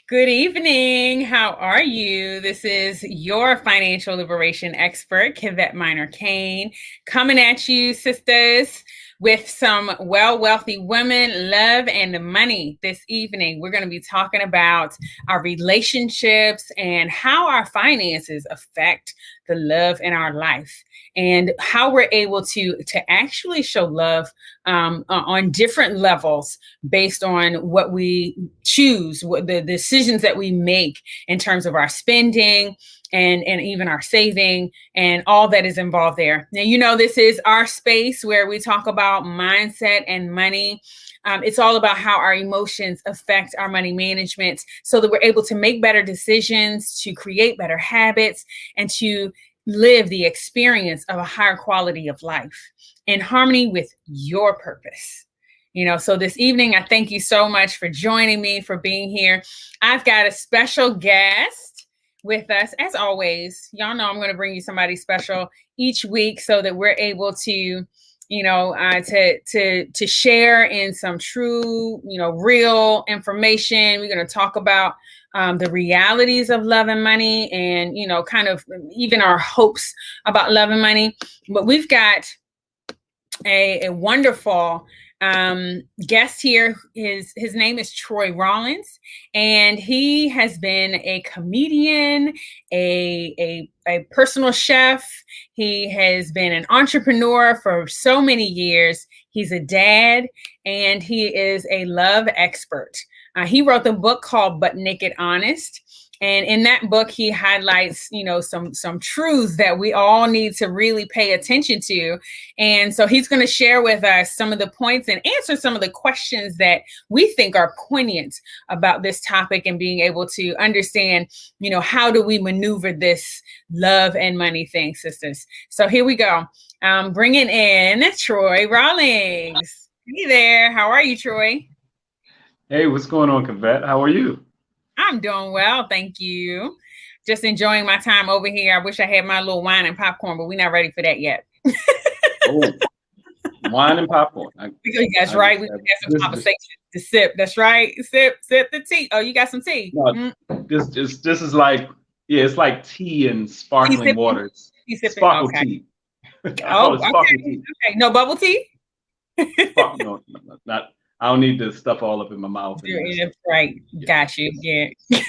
Good evening. How are you? This is your financial liberation expert, Kivette Minor Kane, coming at you, sisters, with some wealthy women, love, and money. This evening, we're going to be talking about our relationships and how our finances affect the love in our life, and how we're able to actually show love on different levels based on what we choose, what the decisions that we make in terms of our spending and even our saving and all that is involved there. Now, this is our space where we talk about mindset and money. It's all about how our emotions affect our money management so that we're able to make better decisions, to create better habits, and to live the experience of a higher quality of life in harmony with your purpose. So this evening, I thank you so much for joining me, for being here. I've got a special guest with us, as always. Y'all know I'm going to bring you somebody special each week so that we're able to, to share in some true, real information. We're going to talk about the realities of love and money, and kind of even our hopes about love and money. But we've got a wonderful guest here. His name is Troy Rawlings, and he has been a comedian, a personal chef. He has been an entrepreneur for so many years. He's a dad, and he is a love expert. He wrote the book called But Naked Honest. And in that book, he highlights, some truths that we all need to really pay attention to. And so he's going to share with us some of the points and answer some of the questions that we think are poignant about this topic, and being able to understand, how do we maneuver this love and money thing, sisters. So here we go. Bringing in Troy Rawlings. Hey there. How are you, Troy? Hey, what's going on, Kivette? How are you? I'm doing well, thank you. Just enjoying my time over here. I wish I had my little wine and popcorn, but we're not ready for that yet. Oh, wine and popcorn. That's right. We have some conversation to sip. That's right. Sip the tea. Oh, you got some tea? No, this is like, it's like tea and sparkling water. Sparkle tea. I call it sparkling tea. Okay. No bubble tea? No, not. I don't need the stuff all up in my mouth. That's right. Got you. Yeah.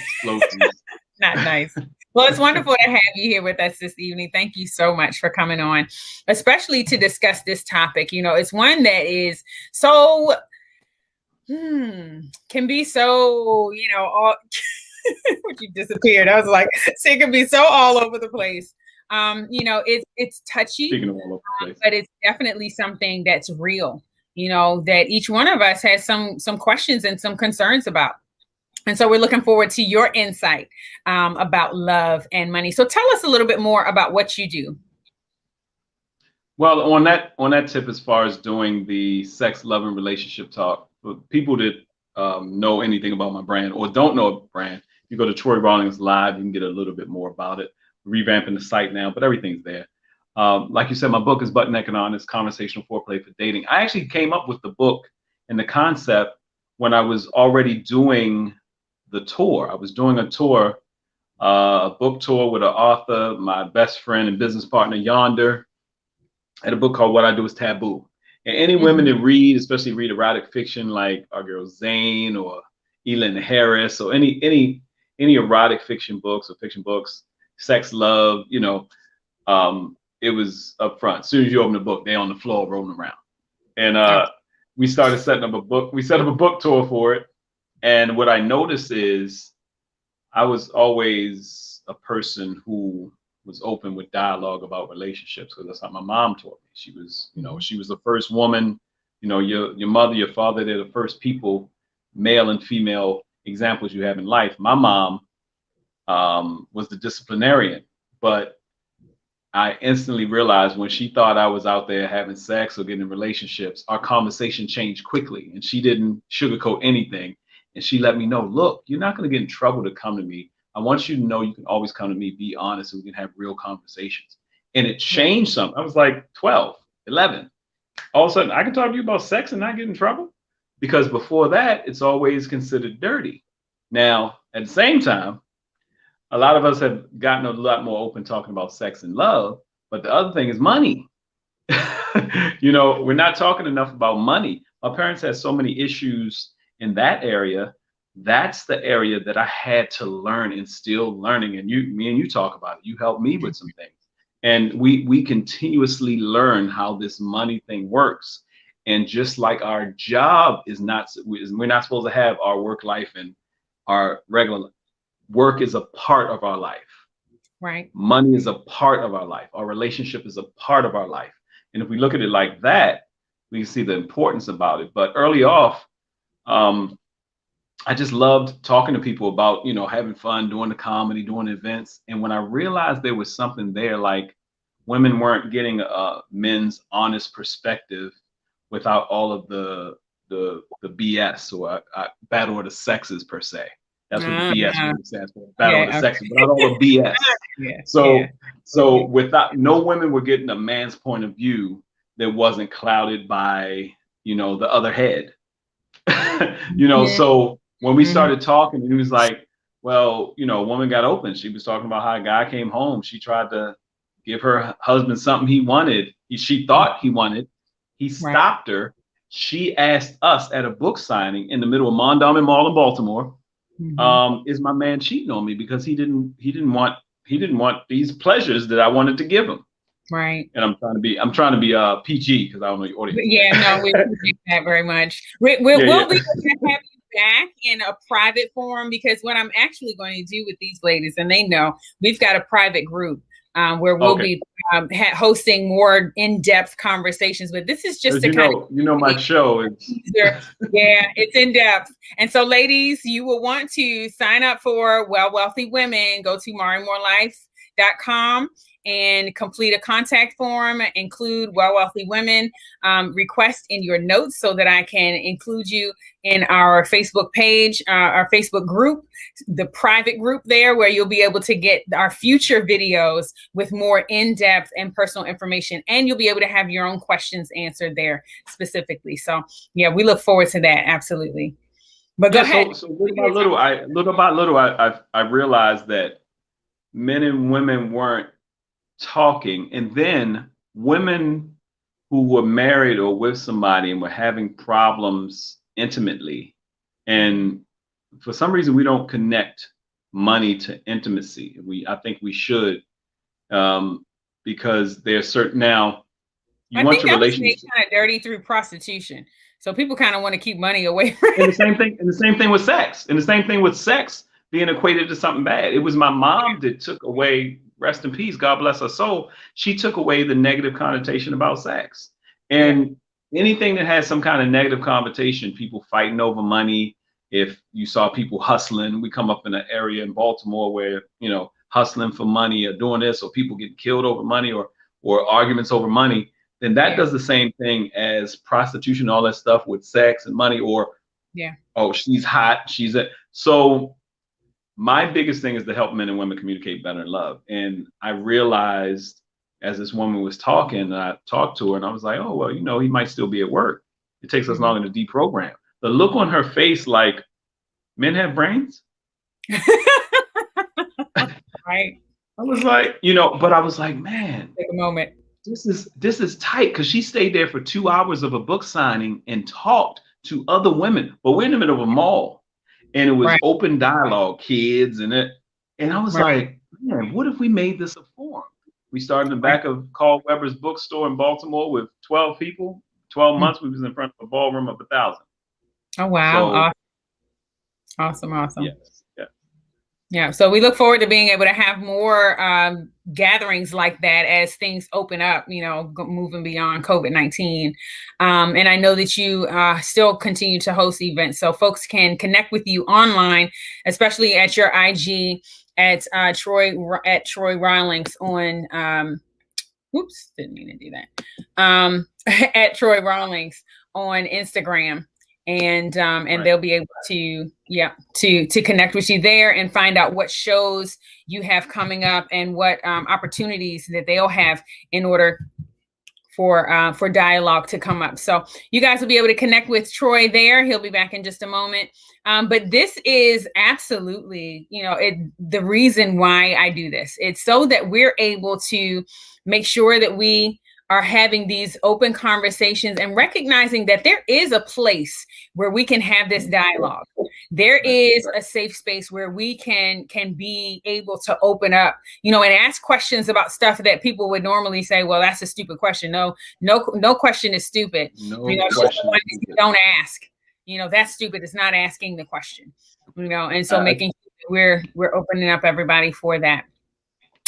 Not nice. Well, it's wonderful to have you here with us this evening. Thank you so much for coming on, especially to discuss this topic. It's one that is so, can be so, all, you disappeared. I was like, it can be so all over the place. It's touchy, but it's definitely something that's real. That each one of us has some questions and some concerns about. And so we're looking forward to your insight about love and money. So tell us a little bit more about what you do. Well, on that tip, as far as doing the sex, love, and relationship talk, for people that know anything about my brand or don't know a brand, you go to Troy Rawlings Live, you can get a little bit more about it. We're revamping the site now, but everything's there. Like you said, my book is But Naked Honest, Conversational Foreplay for Dating. I actually came up with the book and the concept when I was already doing the tour. I was doing a tour, a book tour with an author, my best friend and business partner, Yonder, had a book called What I Do Is Taboo. And any women that read, especially read erotic fiction like our girl Zane or Elin Harris, or any erotic fiction books or fiction books, sex, love, it was up front. As soon as you open the book, they're on the floor rolling around. And we started setting up a book. We set up a book tour for it. And what I noticed is I was always a person who was open with dialogue about relationships, because that's how my mom taught me. She was, she was the first woman, your mother, your father, they're the first people, male and female examples you have in life. My mom was the disciplinarian, but I instantly realized when she thought I was out there having sex or getting in relationships, our conversation changed quickly, and she didn't sugarcoat anything. And she let me know, look, you're not going to get in trouble to come to me. I want you to know you can always come to me, be honest, and we can have real conversations. And it changed something. I was like 12, 11. All of a sudden, I can talk to you about sex and not get in trouble? Because before that, it's always considered dirty. Now, at the same time, a lot of us have gotten a lot more open talking about sex and love, but the other thing is money. We're not talking enough about money. My parents had so many issues in that area. That's the area that I had to learn and still learning. And me and you talk about it. You helped me with some things. And we continuously learn how this money thing works. And just like our job we're not supposed to have our work life and our regular work is a part of our life. Right. Money is a part of our life. Our relationship is a part of our life. And if we look at it like that, we can see the importance about it. But early off, I just loved talking to people about, having fun, doing the comedy, doing events. And when I realized there was something there, like women weren't getting men's honest perspective without all of the BS or battle of the sexes per se. That's what the BS really stands for, battle of the sexes, without all the BS. So without, no women were getting a man's point of view that wasn't clouded by, the other head. So when we started talking, he was like, well, a woman got open. She was talking about how a guy came home. She tried to give her husband something he wanted. She thought he wanted. He stopped her. She asked us at a book signing in the middle of Mondawmin Mall in Baltimore, is my man cheating on me because he didn't want these pleasures that I wanted to give him. Right. And I'm trying to be PG because I don't know your audience. Yeah, no, we appreciate that very much. We'll be able to have you back in a private forum, because what I'm actually going to do with these ladies, and they know, we've got a private group where we'll be hosting more in-depth conversations. But this is just my show is it's in-depth. And so ladies, you will want to sign up for Well Wealthy Women. Go to MariMoreLife.com and complete a contact form, include Well Wealthy Women, request in your notes so that I can include you in our Facebook page, our Facebook group, the private group there, where you'll be able to get our future videos with more in-depth and personal information. And you'll be able to have your own questions answered there specifically. So yeah, we look forward to that. Absolutely. But go ahead. So little by little, I realized that men and women weren't talking, and then women who were married or with somebody and were having problems intimately, and for some reason we don't connect money to intimacy. I think we should, because there's certain, now you want your relationship kind of dirty through prostitution, so people kind of want to keep money away from and the same thing with sex, and the same thing with sex being equated to something bad. It was my mom that took away, rest in peace, God bless her soul, she took away the negative connotation about sex. And anything that has some kind of negative connotation, people fighting over money. If you saw people hustling, we come up in an area in Baltimore where, hustling for money or doing this, or people getting killed over money, or arguments over money, then that does the same thing as prostitution, all that stuff with sex and money, or, oh, she's hot, so my biggest thing is to help men and women communicate better in love. And I realized as this woman was talking, and I talked to her, and I was like, oh, well, he might still be at work. It takes us longer to deprogram. The look on her face, like, men have brains? Right. I was like, but I was like, man, take a moment. This is tight, because she stayed there for 2 hours of a book signing and talked to other women. But we're in the middle of a mall. And it was open dialogue, kids, and I was like, man, what if we made this a forum? We started in the back of Carl Weber's bookstore in Baltimore with 12 people. 12 months, we was in front of a ballroom of 1,000. Oh, wow. So, awesome. Yes. Yeah. So we look forward to being able to have more gatherings like that as things open up, moving beyond COVID-19. And I know that you still continue to host events, so folks can connect with you online, especially at your IG at Troy Rawlings on, didn't mean to do that. At Troy Rawlings on Instagram. And they'll be able to connect with you there and find out what shows you have coming up and what opportunities that they'll have in order for dialogue to come up. So you guys will be able to connect with Troy there. He'll be back in just a moment. But this is absolutely, the reason why I do this. It's so that we're able to make sure that we are having these open conversations and recognizing that there is a place where we can have this dialogue. There is a safe space where we can be able to open up, and ask questions about stuff that people would normally say, well, that's a stupid question. No question is stupid. No question is stupid. Don't ask. That's stupid. It's not asking the question. And so making sure we're opening up everybody for that.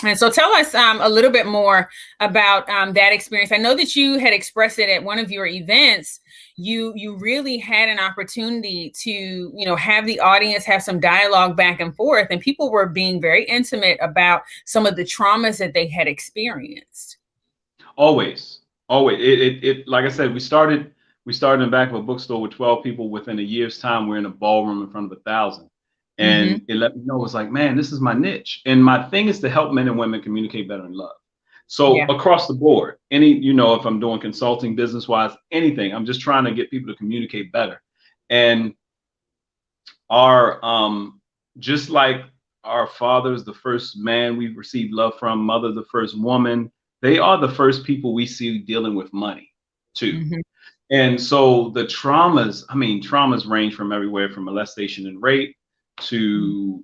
And so tell us a little bit more about that experience. I know that you had expressed it at one of your events. You really had an opportunity to, have the audience have some dialogue back and forth, and people were being very intimate about some of the traumas that they had experienced. Always. It like I said, we started in the back of a bookstore with 12 people. Within a year's time, we're in a ballroom in front of 1,000. And it let me know, it's like, man, this is my niche. And my thing is to help men and women communicate better in love. So across the board, if I'm doing consulting, business wise, anything, I'm just trying to get people to communicate better. And just like our father's the first man we've received love from, mother, the first woman, they are the first people we see dealing with money too. And so the traumas range from everywhere from molestation and rape to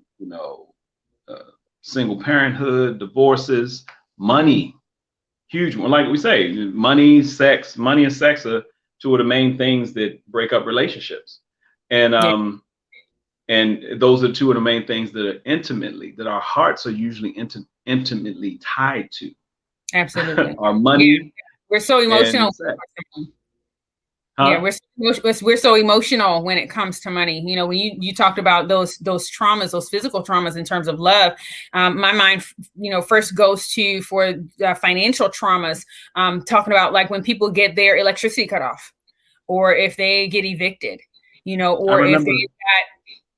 single parenthood, divorces, money, huge one. Like we say, money and sex are two of the main things that break up relationships. And and those are two of the main things that our hearts are usually intimately tied to. Absolutely. Our money. We're so emotional. Yeah, we're so emotional when it comes to money. When you talked about those traumas, those physical traumas in terms of love, my mind, first goes to for financial traumas. Talking about like when people get their electricity cut off, or if they get evicted, or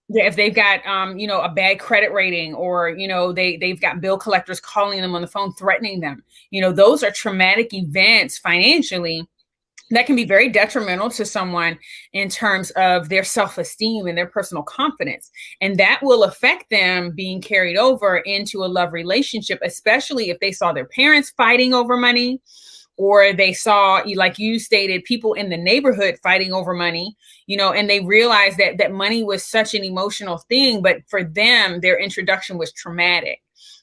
if they've got a bad credit rating, or they've got bill collectors calling them on the phone threatening them. Those are traumatic events financially that can be very detrimental to someone in terms of their self-esteem and their personal confidence. And that will affect them being carried over into a love relationship, especially if they saw their parents fighting over money, or they saw, like you stated, people in the neighborhood fighting over money, and they realized that money was such an emotional thing, but for them, their introduction was traumatic.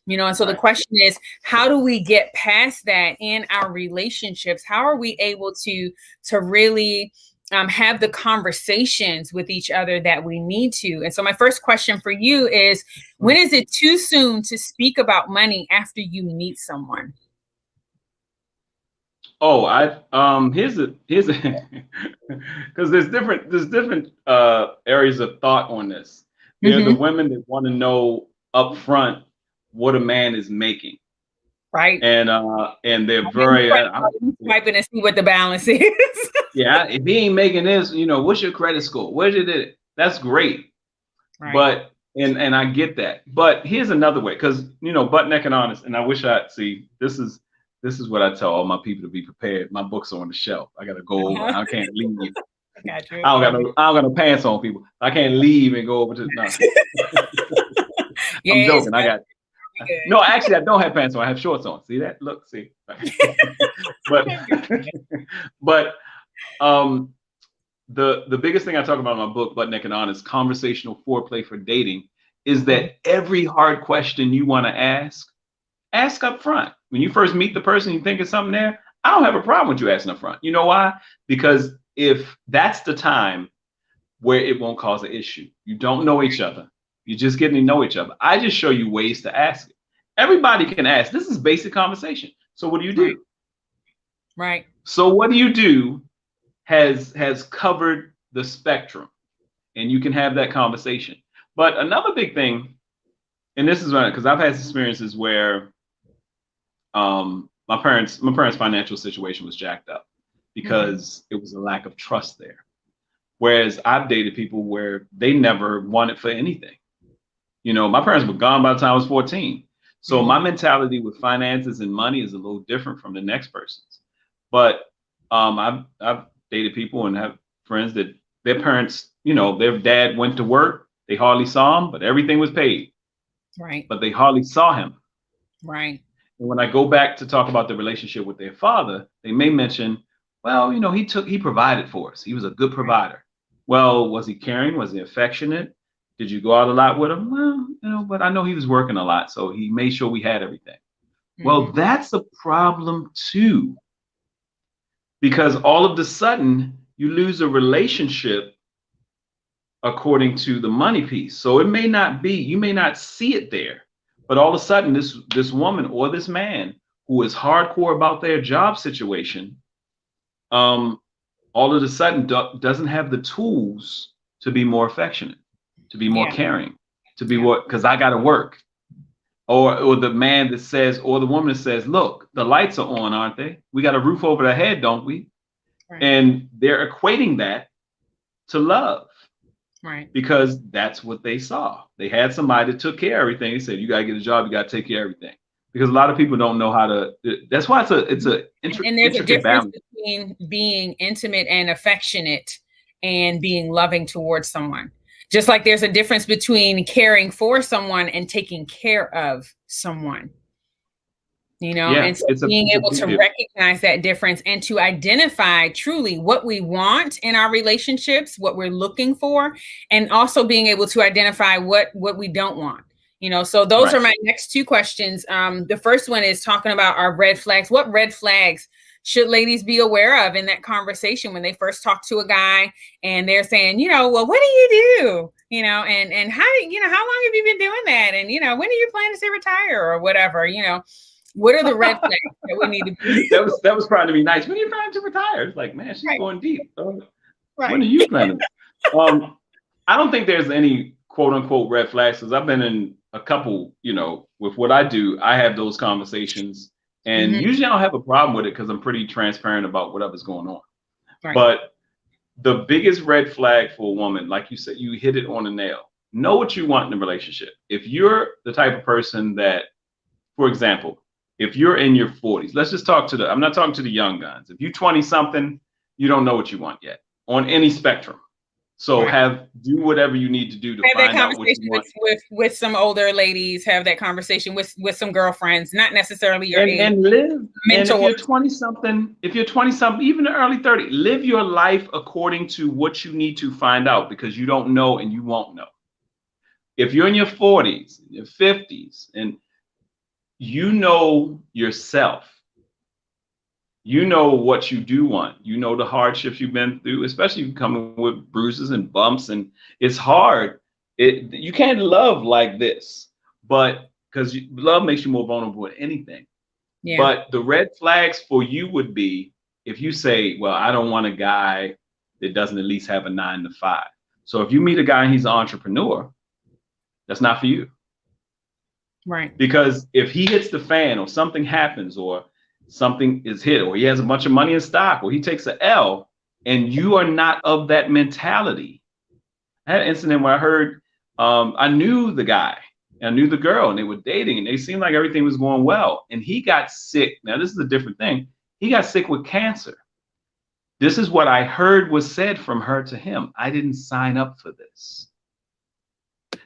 And so the question is, how do we get past that in our relationships? How are we able to really have the conversations with each other that we need to? And so my first question for you is, when is it too soon to speak about money after you meet someone? Oh, here's a because there's different areas of thought on this. There are the women that want to know up front what a man is making, right? And they're very swiping and see what the balance is. Yeah, if he ain't making this, what's your credit score? Where's your That's great, right. But and I get that. But here's another way, because butt naked honest. And I wish I'd see. This is what I tell all my people to be prepared. My books are on the shelf. I gotta go over. I can't leave you. I don't got no pants on, people. I can't leave and go over to nothing. I'm joking. I got. No, actually, I don't have pants on. I have shorts on. See that? Look, see. but the biggest thing I talk about in my book, Butt Naked Honest, Conversational Foreplay for Dating, is that every hard question you want to ask up front. When you first meet the person, you think it's something there. I don't have a problem with you asking up front. You know why? Because if that's the time where it won't cause an issue. You don't know each other. You're just getting to know each other. I just show you ways to ask it. Everybody can ask. This is basic conversation. So what do you do? Right. So what do you do has covered the spectrum, and you can have that conversation. But another big thing, and this is because I've had experiences where my parents' financial situation was jacked up because it was a lack of trust there. Whereas I've dated people where they never wanted for anything. My parents were gone by the time I was 14. So my mentality with finances and money is a little different from the next person's. But I've dated people and have friends that their parents, their dad went to work, they hardly saw him, but everything was paid. Right. But they hardly saw him. Right. And when I go back to talk about the relationship with their father, they may mention, well, he provided for us. He was a good provider. Well, was he caring? Was he affectionate? Did you go out a lot with him? Well, but I know he was working a lot, so he made sure we had everything. Well, that's a problem too, because all of a sudden you lose a relationship according to the money piece. So it may not be, you may not see it there, but all of a sudden this woman or this man who is hardcore about their job situation, all of a sudden doesn't have the tools to be more affectionate, to be more caring, to be more, because I got to work. Or the man that says, or the woman that says, look, the lights are on, aren't they? We got a roof over the head, don't we? Right. And they're equating that to love. Right. Because that's what they saw. They had somebody that took care of everything. They said, you got to get a job, you got to take care of everything. Because a lot of people don't know how to, that's why it's a and there's a difference between being intimate and affectionate and being loving towards someone. Just like there's a difference between caring for someone and taking care of someone. And so being able to recognize that difference and to identify truly what we want in our relationships, what we're looking for, and also being able to identify what we don't want. So those are my next two questions. The first one is talking about our red flags. What red flags should ladies be aware of in that conversation when they first talk to a guy and they're saying, well, what do you do? And how long have you been doing that? And, when are you planning to retire or whatever, What are the red flags that we need to be? That was trying to be nice. When are you planning to retire? It's like, man, she's going deep. When are you planning? I don't think there's any quote unquote red flags, because I've been in a couple, with what I do, I have those conversations, and usually I don't have a problem with it because I'm pretty transparent about whatever's going on. Right. But the biggest red flag for a woman, like you said, you hit it on the nail. Know what you want in a relationship. If you're the type of person that, for example, if you're in your 40s, let's just I'm not talking to the young guns. If you're 20 something, you don't know what you want yet on any spectrum. So do whatever you need to do to find out what you want. With some older ladies, have that conversation with some girlfriends, not necessarily your age. And live. Mentors. And if you're 20 something, even the early 30s, live your life according to what you need to find out, because you don't know and you won't know. If you're in your 40s, your 50s, and you know yourself, you know what you do want, you know the hardships you've been through, especially coming with bruises and bumps, and it's hard. You can't love like this, but because love makes you more vulnerable to anything. Yeah. But the red flags for you would be if you say, well, I don't want a guy that doesn't at least have a 9 to 5. So if you meet a guy and he's an entrepreneur, that's not for you. Right. Because if he hits the fan, or something happens, or something is hit, or he has a bunch of money in stock, or he takes an L, and you are not of that mentality. I had an incident where I heard, I knew the guy, I knew the girl, and they were dating, and they seemed like everything was going well. And he got sick. Now, this is a different thing. He got sick with cancer. This is what I heard was said from her to him. I didn't sign up for this.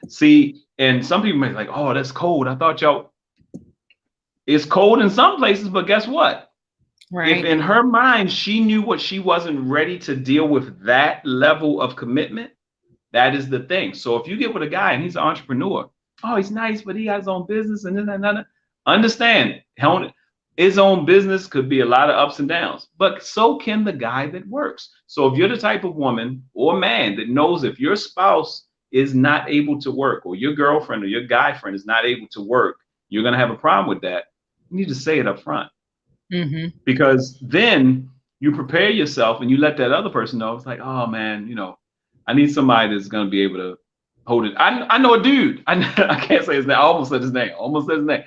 See, and some people may be like, oh, that's cold. I thought y'all, it's cold in some places, but guess what? Right. If in her mind, she knew what she wasn't ready to deal with that level of commitment, that is the thing. So if you get with a guy and he's an entrepreneur, oh, he's nice, but he has his own business and then understand, his own business could be a lot of ups and downs, but so can the guy that works. So if you're the type of woman or man that knows if your spouse is not able to work, or your girlfriend or your guy friend is not able to work, you're going to have a problem with that. You need to say it up front. Because then you prepare yourself and you let that other person know. It's like, oh man, I need somebody that's going to be able to hold it. I know a dude. I can't say his name. I almost said his name.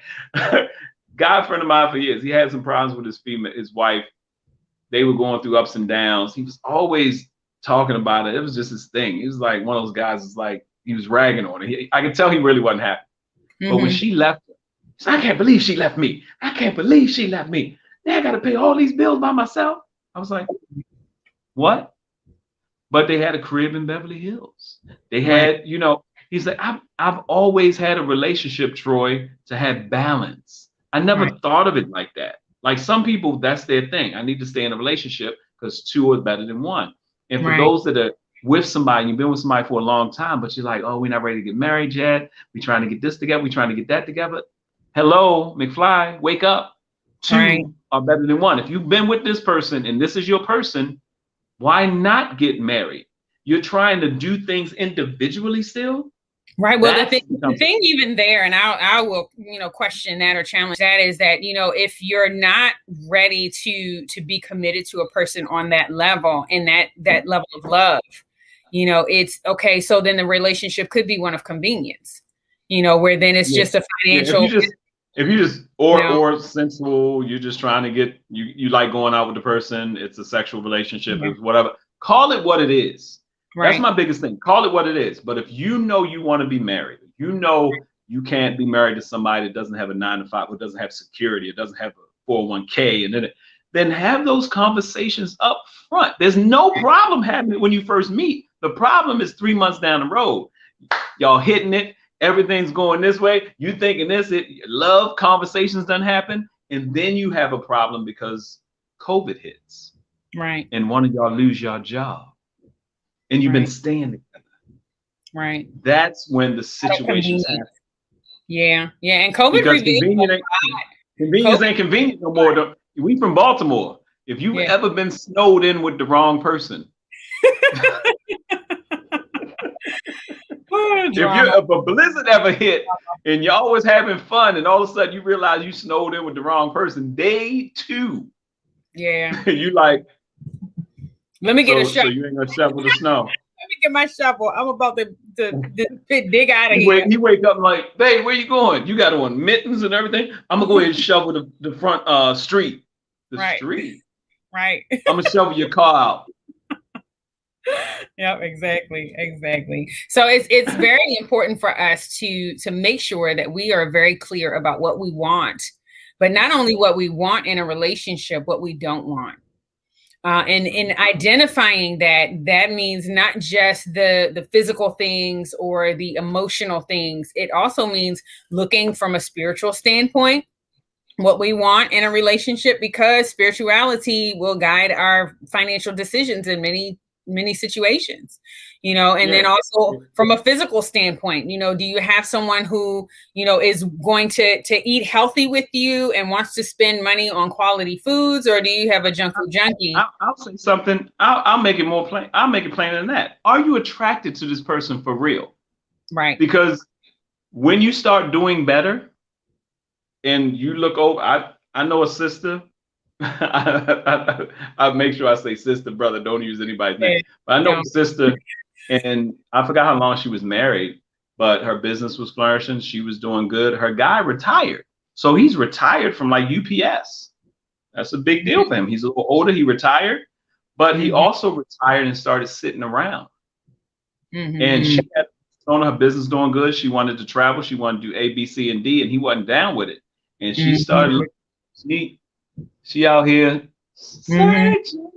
Guy friend of mine for years. He had some problems with his wife. They were going through ups and downs. He was always talking about it. It was just his thing. He was like one of those guys. It's like he was ragging on it. I could tell he really wasn't happy. But when she left him, he said, I can't believe she left me. I can't believe she left me. I got to pay all these bills by myself. I was like, what? But they had a crib in Beverly Hills. They had, you know, he's like, I've always had a relationship, Troy, to have balance. I never thought of it like that. Like some people, that's their thing. I need to stay in a relationship because two is better than one. And for those that are with somebody, you've been with somebody for a long time, but you're like, oh, we're not ready to get married yet. We're trying to get this together. We're trying to get that together. Hello, McFly, wake up. Two are better than one. If you've been with this person and this is your person, why not get married? You're trying to do things individually still. Right. Well, the thing even there, and I will, you know, question that or challenge that is that, you know, if you're not ready to be committed to a person on that level and that level of love, you know, it's okay. So then the relationship could be one of convenience, you know, where then it's just a financial. If you just or sensual, you're just trying to get you like going out with the person. It's a sexual relationship, it's whatever. Call it what it is. That's my biggest thing. Call it what it is. But if you know you want to be married, you know you can't be married to somebody that doesn't have a 9-to-5, or doesn't have security, it doesn't have a 401k, and then have those conversations up front. There's no problem having it when you first meet. The problem is 3 months down the road. Y'all hitting it. Everything's going this way. You thinking this, love conversations doesn't happen. And then you have a problem because COVID hits. Right. And one of y'all lose your job. And you've been staying together. Right. That's when the situations happen. Yeah. Yeah. And COVID because convenience ain't convenient no more. We from Baltimore. If you've ever been snowed in with the wrong person. If a blizzard ever hit and y'all was having fun and all of a sudden you realize you snowed in with the wrong person, day 2. Yeah. You like, let me get a shovel. So you ain't gonna shovel the snow. Let me get my shovel. I'm about to dig out of here. He wake up like, babe, where you going? You got on mittens and everything. I'm gonna go ahead and shovel the front street. The street. Right. I'm gonna shovel your car out. Yep, exactly. So it's very important for us to make sure that we are very clear about what we want, but not only what we want in a relationship, what we don't want. And in identifying that means not just the physical things or the emotional things. It also means looking from a spiritual standpoint, what we want in a relationship, because spirituality will guide our financial decisions in many situations, you know, and then also from a physical standpoint, you know, do you have someone who, you know, is going to eat healthy with you and wants to spend money on quality foods, or do you have a junkie? I'll say something. I'll make it more plain. I'll make it plainer than that. Are you attracted to this person for real? Right. Because when you start doing better and you look over, I know a sister. I make sure I say sister, brother. Don't use anybody's name. But I know a sister, and I forgot how long she was married, but her business was flourishing. She was doing good. Her guy retired, so he's retired from like UPS. That's a big deal for him. He's a little older. He retired, but he also retired and started sitting around. And she had on her business doing good. She wanted to travel. She wanted to do A, B, C, and D, and he wasn't down with it. And she started looking. She out here searching.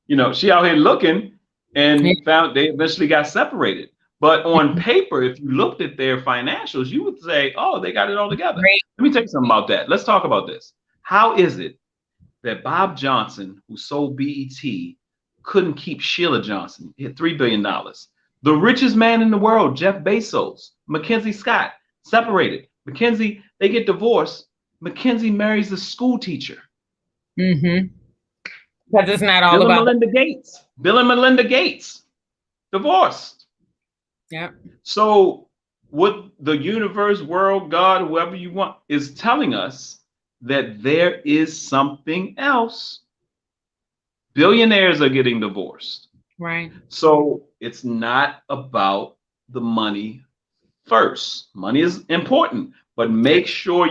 You know, she out here looking, and found they eventually got separated. But on paper, if you looked at their financials, you would say, oh, they got it all together. Let me tell you something about that. Let's talk about this. How is it that Bob Johnson, who sold BET, couldn't keep Sheila Johnson? He had $3 billion. The richest man in the world, Jeff Bezos, Mackenzie Scott, separated. Mackenzie, they get divorced. Mackenzie marries a school teacher. Because it's not all Bill about and Melinda Gates. Bill and Melinda Gates, divorced. Yeah. So what the universe, world, God, whoever you want, is telling us that there is something else. Billionaires are getting divorced. Right. So it's not about the money first. Money is important, but make sure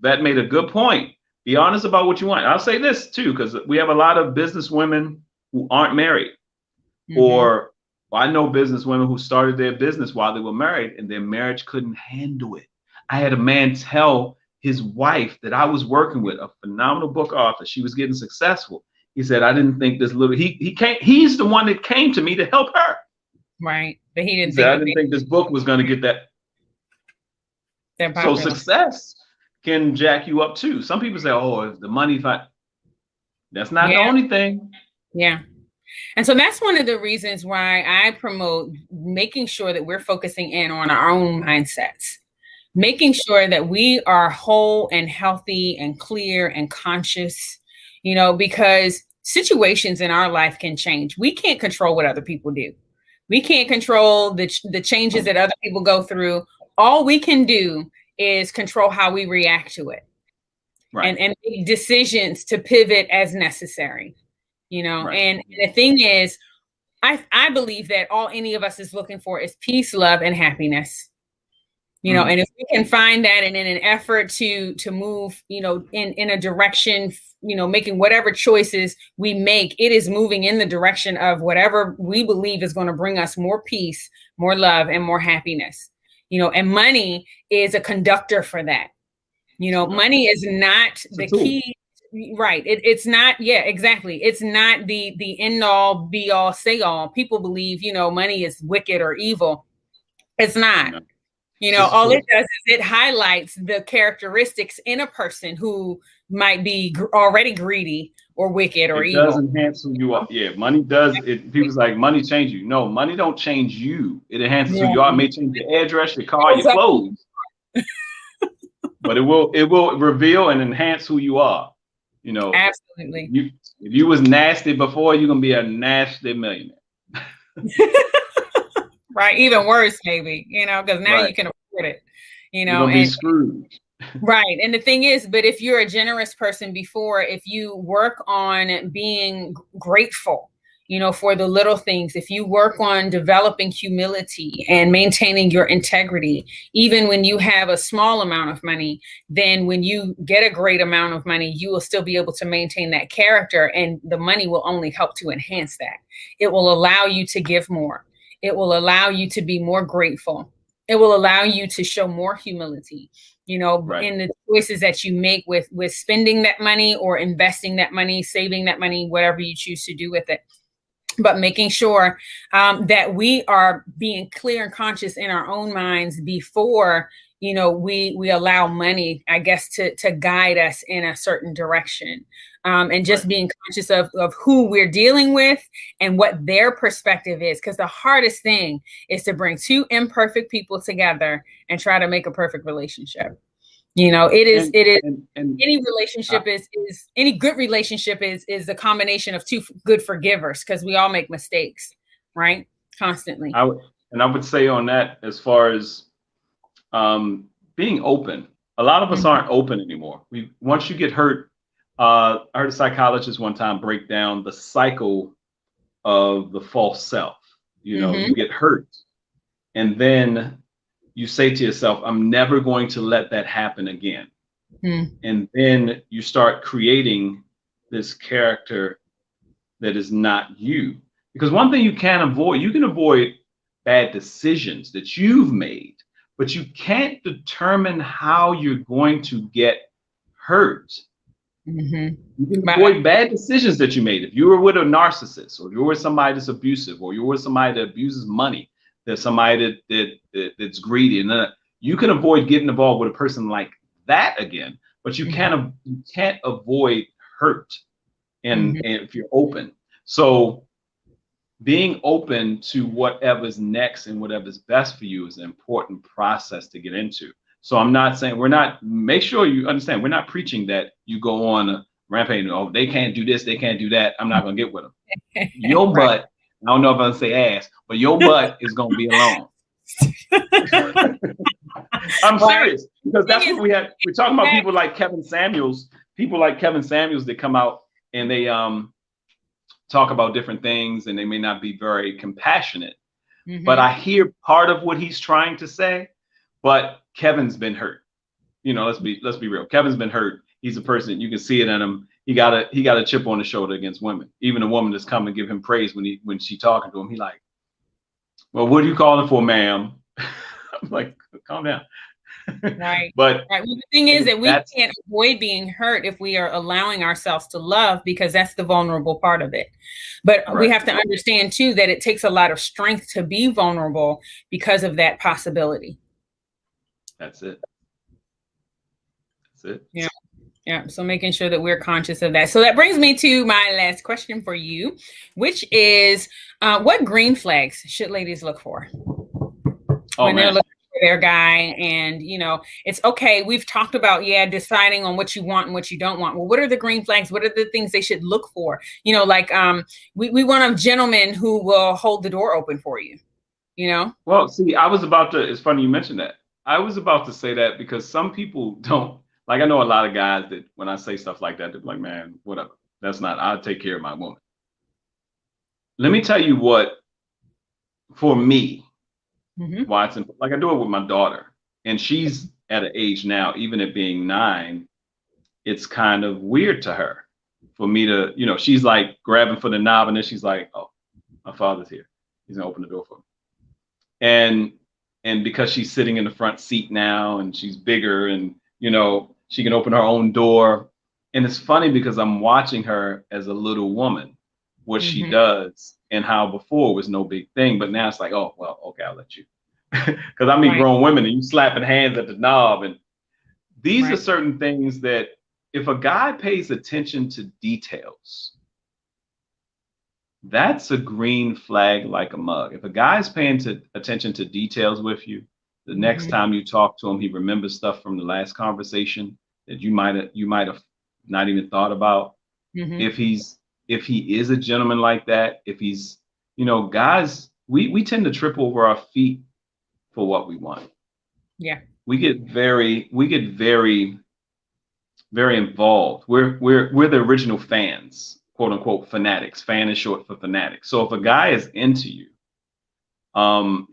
that made a good point. Be honest about what you want. I'll say this too, because we have a lot of business women who aren't married, or I know business women who started their business while they were married and their marriage couldn't handle it. I had a man tell his wife that I was working with, a phenomenal book author, she was getting successful. He said, I didn't think this little, he's the one that came to me to help her. Right. But he didn't He said, think I didn't think this book was going to get that. So popular. success can jack you up too. Some people say, oh, if the money, that's not the only thing. Yeah. And so that's one of the reasons why I promote making sure that we're focusing in on our own mindsets, making sure that we are whole and healthy and clear and conscious, because situations in our life can change. We can't control what other people do. We can't control the changes that other people go through. All we can do is control how we react to it. Right. And make decisions to pivot as necessary. Right. And the thing is, I believe that all any of us is looking for is peace, love, and happiness. And if we can find that, and in an effort to move, in a direction, making whatever choices we make, it is moving in the direction of whatever we believe is going to bring us more peace, more love, and more happiness. And money is a conductor for that. Money is not the key. Right. It's not. Yeah, exactly. It's not the end all be all say all. People believe, money is wicked or evil. It's not. All it does is it highlights the characteristics in a person who might be already greedy or wicked or evil. It does enhance who you are. Yeah, money does. People's like, money change you. No, money don't change you. It enhances who you are. It may change your address, your car, your clothes. But it will reveal and enhance who you are. Absolutely. If you was nasty before, you're gonna be a nasty millionaire. Right. Even worse, maybe, because now you can afford it, you're gonna be screwed. Right. And the thing is, but if you're a generous person before, if you work on being grateful, for the little things, if you work on developing humility and maintaining your integrity, even when you have a small amount of money, then when you get a great amount of money, you will still be able to maintain that character, and the money will only help to enhance that. It will allow you to give more. It will allow you to be more grateful. It will allow you to show more humility, in the choices that you make with spending that money or investing that money, saving that money, whatever you choose to do with it. But making sure that we are being clear and conscious in our own minds before, we allow money, I guess, to guide us in a certain direction. And just being conscious of who we're dealing with and what their perspective is. Because the hardest thing is to bring two imperfect people together and try to make a perfect relationship. Any relationship is any good relationship is a combination of two good forgivers, because we all make mistakes, right? Constantly. I would say on that, as far as being open, a lot of us aren't open anymore. Once you get hurt, I heard a psychologist one time break down the cycle of the false self. You get hurt, and then you say to yourself, I'm never going to let that happen again. And then you start creating this character that is not you. Because one thing you can avoid bad decisions that you've made, but you can't determine how you're going to get hurt. You can avoid bad decisions that you made. If you were with a narcissist, or you're with somebody that's abusive, or you're with somebody that abuses money, there's somebody that's greedy, and you can avoid getting involved with a person like that again. But you can't avoid hurt, and if you're open. So being open to whatever's next and whatever's best for you is an important process to get into. So I'm not saying make sure you understand, we're not preaching that you go on a rampage. Oh, they can't do this, they can't do that, I'm not gonna get with them. Your butt, I don't know if I'm gonna say ass, but your butt is gonna be alone. I'm serious, because that's what we had. We're talking about people like Kevin Samuels that come out and they talk about different things, and they may not be very compassionate. But I hear part of what he's trying to say. But Kevin's been hurt. Let's be real. Kevin's been hurt. He's a person, you can see it in him. He got a chip on his shoulder against women. Even a woman that's come and give him praise when she talking to him, he like, well, what are you calling for, ma'am? I'm like, calm down. Right. But Right. Well, the thing is that we that's can't avoid being hurt if we are allowing ourselves to love, because that's the vulnerable part of it. But we right. have to understand too that it takes a lot of strength to be vulnerable because of that possibility. That's it. That's it. Yeah. Yeah. So making sure that we're conscious of that. So that brings me to my last question for you, which is what green flags should ladies look for when they're looking for their guy? And, it's okay. We've talked about, deciding on what you want and what you don't want. Well, what are the green flags? What are the things they should look for? We want a gentleman who will hold the door open for you, Well, see, it's funny you mentioned that. I was about to say that because some people don't, like, I know a lot of guys that when I say stuff like that, they're like, man, whatever. I'll take care of my woman. Let me tell you what, for me, why it's important. Like I do it with my daughter, and she's at an age now, even at being 9, it's kind of weird to her for me to, she's like grabbing for the knob, and then she's like, oh, my father's here. He's gonna open the door for me. And because she's sitting in the front seat now and she's bigger and she can open her own door. And it's funny because I'm watching her as a little woman, what she does, and how before was no big thing, but now it's like, oh well, okay, I'll let you. Because I meet grown women and you slapping hands at the knob, and these are certain things that if a guy pays attention to details, that's a green flag like a mug. If a guy's paying attention to details with you, the next time you talk to him, he remembers stuff from the last conversation that you might have not even thought about. If he is a gentleman like that, if he's, guys, we tend to trip over our feet for what we want. Yeah. We get very, very involved. We're the original fans. Quote unquote fanatics. Fan is short for fanatics. So if a guy is into you,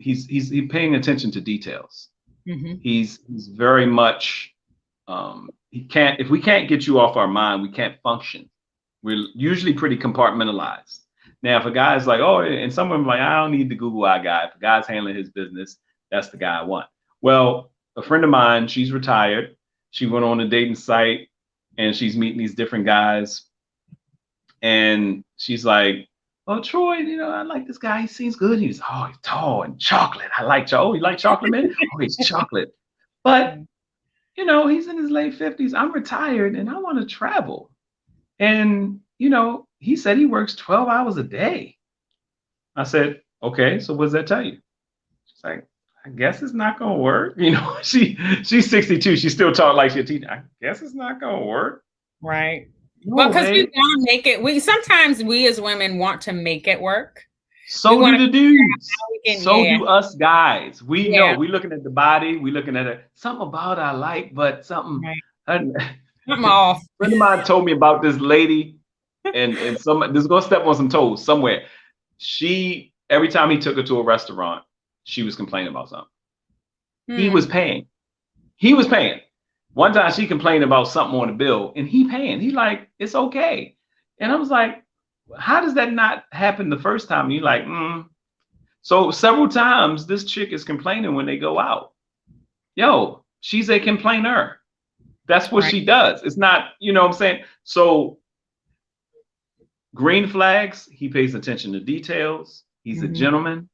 he's paying attention to details. He's very much if we can't get you off our mind, we can't function. We're usually pretty compartmentalized. Now, if a guy's like, oh, and some of them like, I don't need the Google Eye guy. If a guy's handling his business, that's the guy I want. Well, a friend of mine, she's retired. She went on a dating site and she's meeting these different guys. And she's like, oh, Troy, I like this guy. He seems good. He's tall and chocolate. I like chocolate. Oh, you like chocolate, man? Oh, he's chocolate. But, he's in his late 50s. I'm retired and I want to travel. And, he said he works 12 hours a day. I said, okay, so what does that tell you? She's like, I guess it's not going to work. She's 62. She still talks like she's a teenager. I guess it's not going to work. Right. Well, because we want to make it. Sometimes we as women want to make it work. So do the dudes. So do us guys. We know. We looking at the body. We looking at it. Something about I like, but something. Something off. A friend of mine told me about this lady, and this is gonna step on some toes somewhere. She every time he took her to a restaurant, she was complaining about something. He was paying. One time she complained about something on the bill and he paying. He's like, it's okay. And I was like, how does that not happen the first time? And you're like, So several times this chick is complaining when they go out. Yo, she's a complainer. That's what she does. It's not, what I'm saying? So green flags, he pays attention to details. He's a gentleman.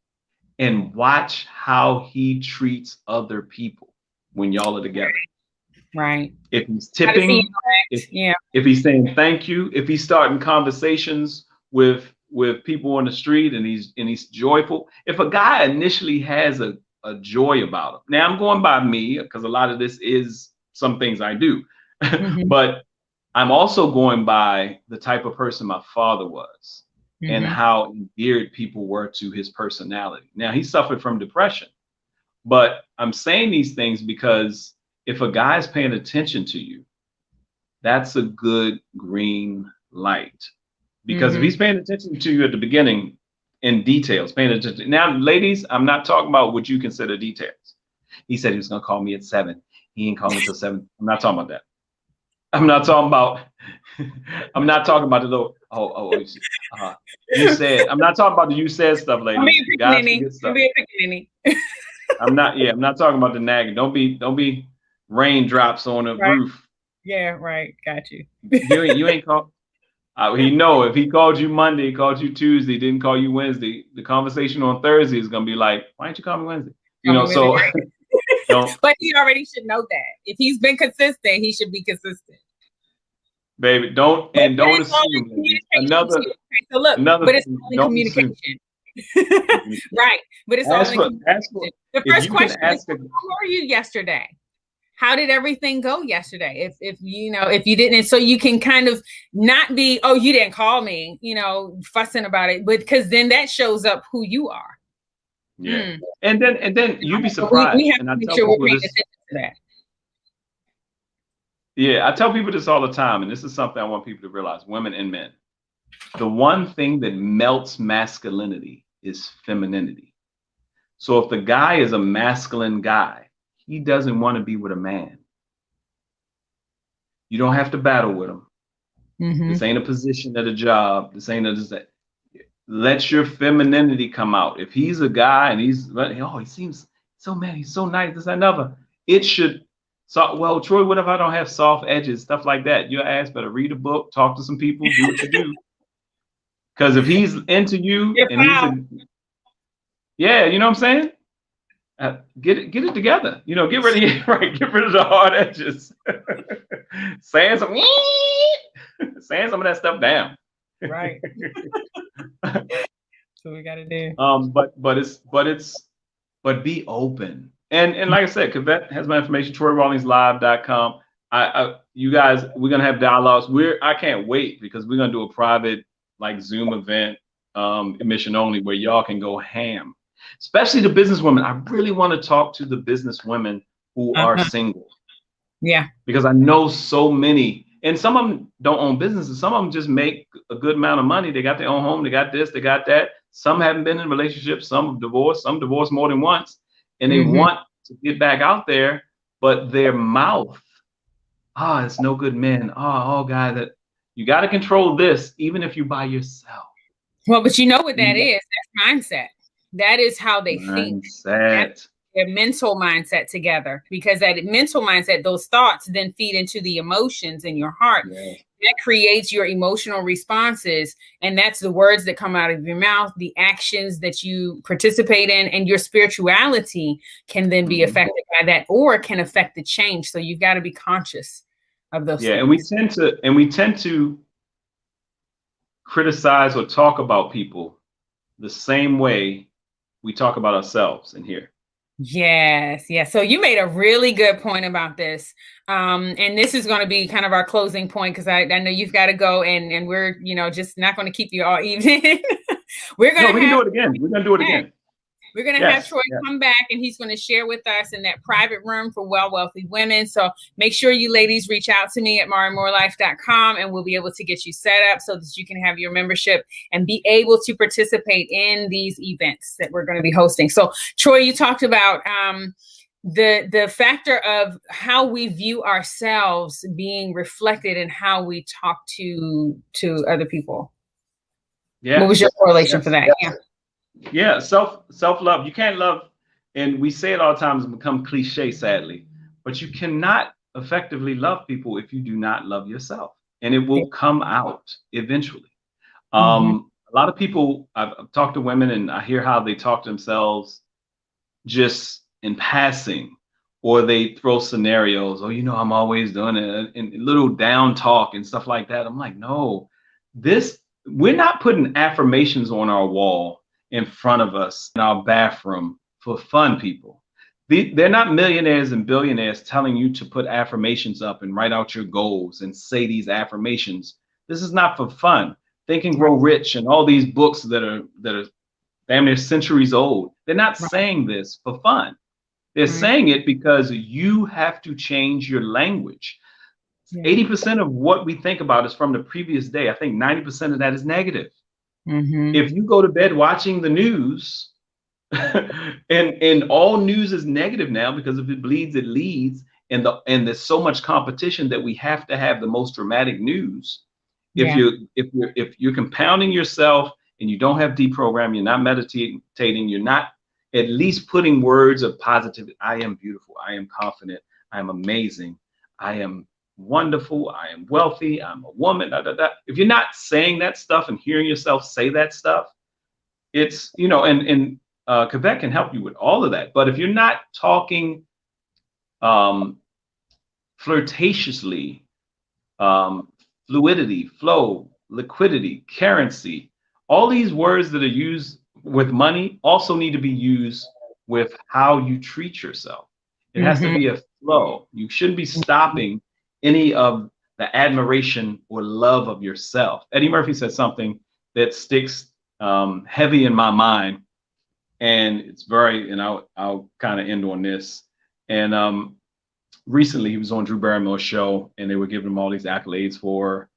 And watch how he treats other people when y'all are together. Right. If he's tipping, if he's saying thank you, if he's starting conversations with people on the street and he's joyful. If a guy initially has a joy about him. Now I'm going by me because a lot of this is some things I do, but I'm also going by the type of person my father was and how endeared people were to his personality. Now he suffered from depression, but I'm saying these things because if a guy's paying attention to you, that's a good green light. Because if he's paying attention to you at the beginning in details, paying attention. Now, ladies, I'm not talking about what you consider details. He said he was going to call me at 7. He ain't calling me till 7. I'm not talking about that. I'm not talking about the little, you said, I'm not talking about the you said stuff, ladies. I'm being pickaninny. I'm not talking about the nagging. Don't be raindrops on the Right. roof. Yeah, right. Got you. You ain't called. He know if he called you Monday, called you Tuesday, didn't call you Wednesday, the conversation on Thursday is gonna be like, why didn't you call me Wednesday? You know, so don't. But he already should know that. If he's been consistent, he should be consistent. Baby, don't assume. So look, Another but it's thing, all in don't assume. communication. Right. But it's all in communication. The first question is, how were you yesterday? How did everything go yesterday? If you didn't, so you can kind of not be, oh, you didn't call me, fussing about it, but because then that shows up who you are. Yeah. And then you'd be surprised. We have to make sure we're paying attention to that. Yeah, I tell people this all the time, and this is something I want people to realize, women and men. The one thing that melts masculinity is femininity. So if the guy is a masculine guy, he doesn't want to be with a man. You don't have to battle with him. This ain't a position at a job. This ain't a. Let your femininity come out. If he's a guy and he seems so man, he's so nice, this, that, another. It should. So, well, Troy, what if I don't have soft edges, stuff like that? Your ass better read a book, talk to some people, do what you do. Because if he's into you and you know what I'm saying? Get it together. Get rid of the hard edges. Saying some of that stuff down. Right. So we got to do. But be open. And like I said, Kavette has my information, TroyRawlingsLive.com. You guys, we're gonna have dialogues. I can't wait because we're gonna do a private Zoom event, admission only, where y'all can go ham. Especially the businesswomen. I really want to talk to the businesswomen who are single. Yeah. Because I know so many, and some of them don't own businesses. Some of them just make a good amount of money. They got their own home. They got this. They got that. Some haven't been in relationships. Some divorced. Some divorced more than once. And they want to get back out there, but their mouth, it's no good men. Oh, guy, that you got to control this, even if you're by yourself. Well, but you know what that is? That's mindset. That is how they think. That's their mental mindset together, because that mental mindset, those thoughts then feed into the emotions in your heart. Yeah. That creates your emotional responses. And that's the words that come out of your mouth, the actions that you participate in, and your spirituality can then be affected by that, or can affect the change. So you've got to be conscious of those things. And we tend to criticize or talk about people the same way we talk about ourselves in here. Yes. So you made a really good point about this. And this is going to be kind of our closing point, because I know you've got to go, and we're, just not going to keep you all evening. We can do it again. We're going to do it again. We're going to have Troy come back, and he's going to share with us in that private room for Well Wealthy Women. So make sure you ladies reach out to me at marimorelife.com, and we'll be able to get you set up so that you can have your membership and be able to participate in these events that we're going to be hosting. So Troy, you talked about the factor of how we view ourselves being reflected in how we talk to other people. Yeah. What was your correlation for that? Yeah, self-love. You can't love, and we say it all the time, it's become cliche, sadly, but you cannot effectively love people if you do not love yourself, and it will come out eventually. A lot of people, I've talked to women, and I hear how they talk to themselves just in passing, or they throw scenarios, I'm always doing it, and little down talk and stuff like that. I'm like, no, we're not putting affirmations on our wall in front of us in our bathroom for fun, people. They're not millionaires and billionaires telling you to put affirmations up and write out your goals and say these affirmations. This is not for fun. Think and Grow Rich and all these books that are damn near centuries old. They're not saying this for fun. They're saying it because you have to change your language. 80% of what we think about is from the previous day. I think 90% of that is negative. If you go to bed watching the news, and all news is negative now, because if it bleeds, it leads, and there's so much competition that we have to have the most dramatic news. If you're compounding yourself and you don't have deprogramming, you're not meditating, you're not at least putting words of positivity. I am beautiful. I am confident. I am amazing. I am wonderful. I am wealthy. I'm a woman. Da, da, da. If you're not saying that stuff and hearing yourself say that stuff, it's, you know, and Quebec can help you with all of that. But if you're not talking flirtatiously, fluidity, flow, liquidity, currency, all these words that are used with money also need to be used with how you treat yourself. It has to be a flow. You shouldn't be stopping any of the admiration or love of yourself. Eddie Murphy said something that sticks heavy in my mind, and it's very, and I'll kind of end on this. And recently he was on Drew Barrymore's show, and they were giving him all these accolades for,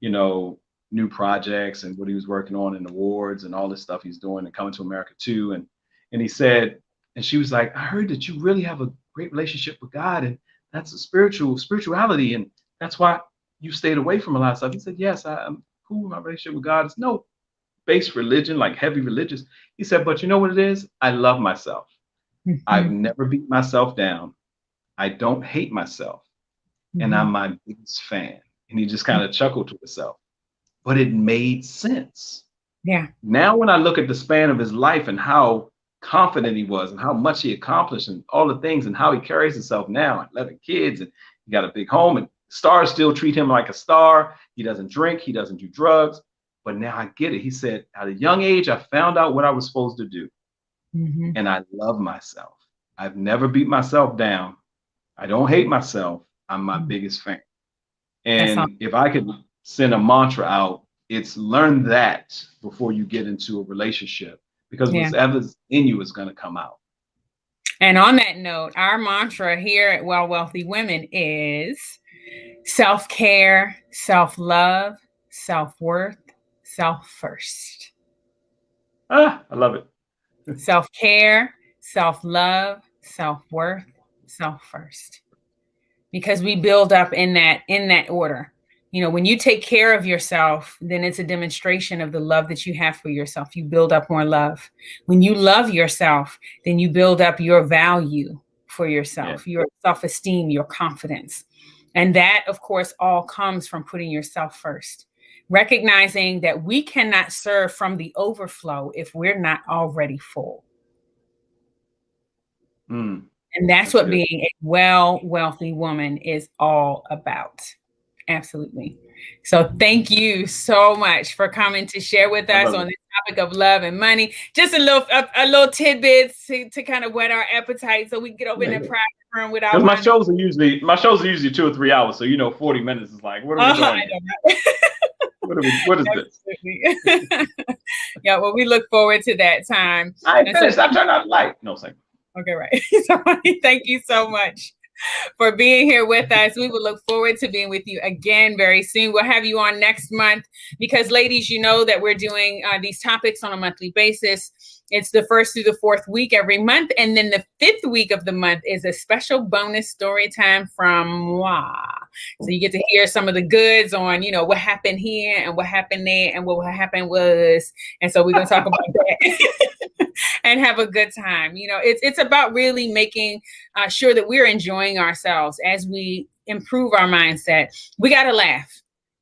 you know, new projects and what he was working on and awards and all this stuff he's doing and Coming to America too. And he said, and she was like, I heard that you really have a great relationship with God, and that's a spirituality, and that's why you stayed away from a lot of stuff. He said, yes, I'm cool with my relationship with God. It's no base religion, like heavy religious. He said, but you know what it is? I love myself. I've never beat myself down. I don't hate myself. And I'm my biggest fan. And he just kind of chuckled to himself. But it made sense. Yeah. Now, when I look at the span of his life and how confident he was and how much he accomplished and all the things and how he carries himself now, 11 kids, and he got a big home, and stars still treat him like a star. He doesn't drink. He doesn't do drugs. But now I get it. He said, at a young age, I found out what I was supposed to do. And I love myself. I've never beat myself down. I don't hate myself. I'm my biggest fan. And if I could send a mantra out, it's learn that before you get into a relationship, because whatever's in you is going to come out. And on that note, our mantra here at Well Wealthy Women is self-care, self-love, self-worth, self-first. I love it. Self-care, self-love, self-worth, self-first. Because we build up in that order. You know, when you take care of yourself, then it's a demonstration of the love that you have for yourself. You build up more love. When you love yourself, then you build up your value for yourself, your self-esteem, your confidence. And that, of course, all comes from putting yourself first. Recognizing that we cannot serve from the overflow if we're not already full. And that's what being a wealthy woman is all about. Absolutely. So thank you so much for coming to share with us on this topic of love and money. Just a little tidbits to kind of whet our appetite so we can get over in the private room without. Because my shows are usually 2 or 3 hours, so 40 minutes is like, what are we doing? What is this? Yeah, well, we look forward to that time. I finished. I turned out the light. No, thank you. Okay, right. So, thank you so much for being here with us. We will look forward to being with you again very soon. We'll have you on next month because, ladies, you know that we're doing these topics on a monthly basis. It's the 1st through the 4th week every month. And then the 5th week of the month is a special bonus story time from moi. So you get to hear some of the goods on, you know, what happened here and what happened there and what happened was. And so we're going to talk about that and have a good time. You know, it's about really making sure that we're enjoying ourselves as we improve our mindset. We got to laugh.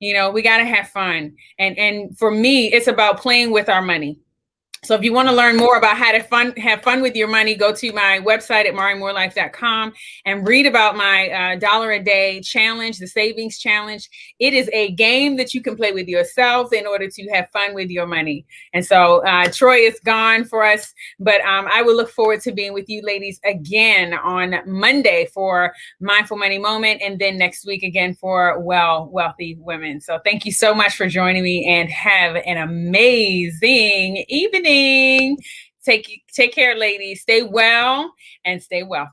You know, we got to have fun. And for me, it's about playing with our money. So if you want to learn more about how to have fun with your money, go to my website at mariamorelife.com and read about my $1 a day challenge, the savings challenge. It is a game that you can play with yourself in order to have fun with your money. And so Troy is gone for us, but I will look forward to being with you ladies again on Monday for Mindful Money Moment, and then next week again for Wealthy Women. So thank you so much for joining me, and have an amazing evening. Take care, ladies. Stay well and stay wealthy.